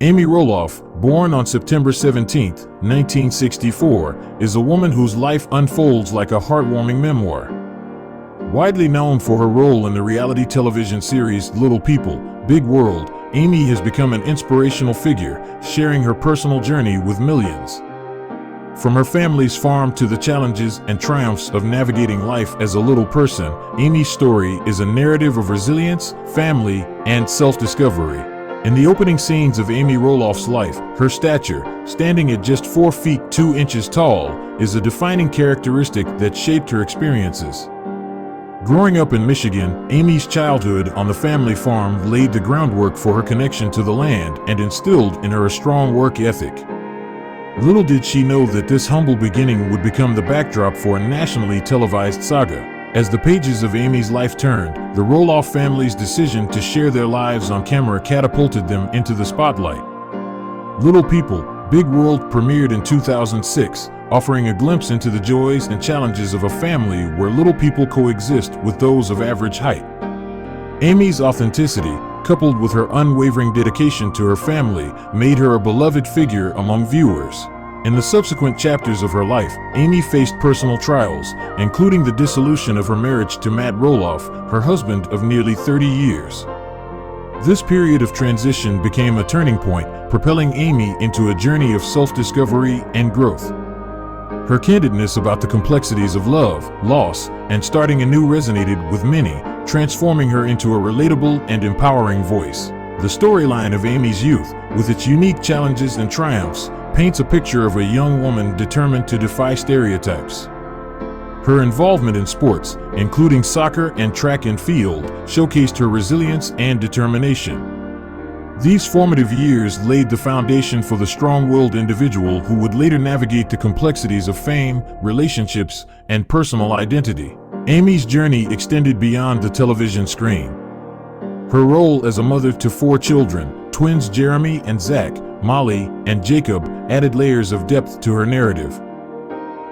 Amy Roloff, born on September 17, 1964, is a woman whose life unfolds like a heartwarming memoir. Widely known for her role in the reality television series Little People, Big World, Amy has become an inspirational figure, sharing her personal journey with millions. From her family's farm to the challenges and triumphs of navigating life as a little person, Amy's story is a narrative of resilience, family, and self-discovery. In the opening scenes of Amy Roloff's life, her stature, standing at just 4 feet 2 inches tall, is a defining characteristic that shaped her experiences. Growing up in Michigan, Amy's childhood on the family farm laid the groundwork for her connection to the land and instilled in her a strong work ethic. Little did she know that this humble beginning would become the backdrop for a nationally televised saga. As the pages of Amy's life turned, the Roloff family's decision to share their lives on camera catapulted them into the spotlight. Little People, Big World premiered in 2006, offering a glimpse into the joys and challenges of a family where little people coexist with those of average height. Amy's authenticity, coupled with her unwavering dedication to her family, made her a beloved figure among viewers. In the subsequent chapters of her life, Amy faced personal trials, including the dissolution of her marriage to Matt Roloff, her husband of nearly 30 years. This period of transition became a turning point, propelling Amy into a journey of self-discovery and growth. Her candidness about the complexities of love, loss, and starting anew resonated with many, transforming her into a relatable and empowering voice. The storyline of Amy's youth, with its unique challenges and triumphs, paints a picture of a young woman determined to defy stereotypes. Her involvement in sports, including soccer and track and field, showcased her resilience and determination. These formative years laid the foundation for the strong-willed individual who would later navigate the complexities of fame, relationships, and personal identity. Amy's journey extended beyond the television screen. Her role as a mother to 4 children, twins Jeremy and Zach, Molly, and Jacob, added layers of depth to her narrative.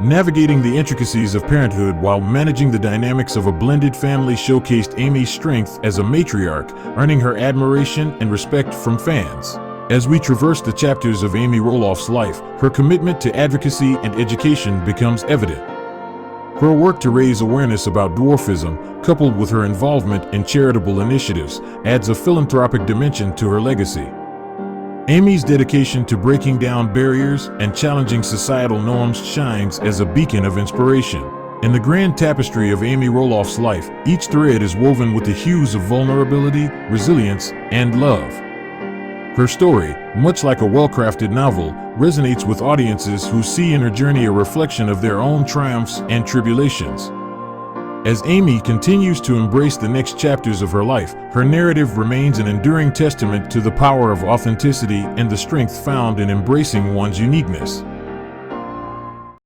Navigating the intricacies of parenthood while managing the dynamics of a blended family showcased Amy's strength as a matriarch, earning her admiration and respect from fans. As we traverse the chapters of Amy Roloff's life, her commitment to advocacy and education becomes evident. Her work to raise awareness about dwarfism, coupled with her involvement in charitable initiatives, adds a philanthropic dimension to her legacy. Amy's dedication to breaking down barriers and challenging societal norms shines as a beacon of inspiration. In the grand tapestry of Amy Roloff's life, each thread is woven with the hues of vulnerability, resilience, and love. Her story, much like a well-crafted novel, resonates with audiences who see in her journey a reflection of their own triumphs and tribulations. As Amy continues to embrace the next chapters of her life, her narrative remains an enduring testament to the power of authenticity and the strength found in embracing one's uniqueness.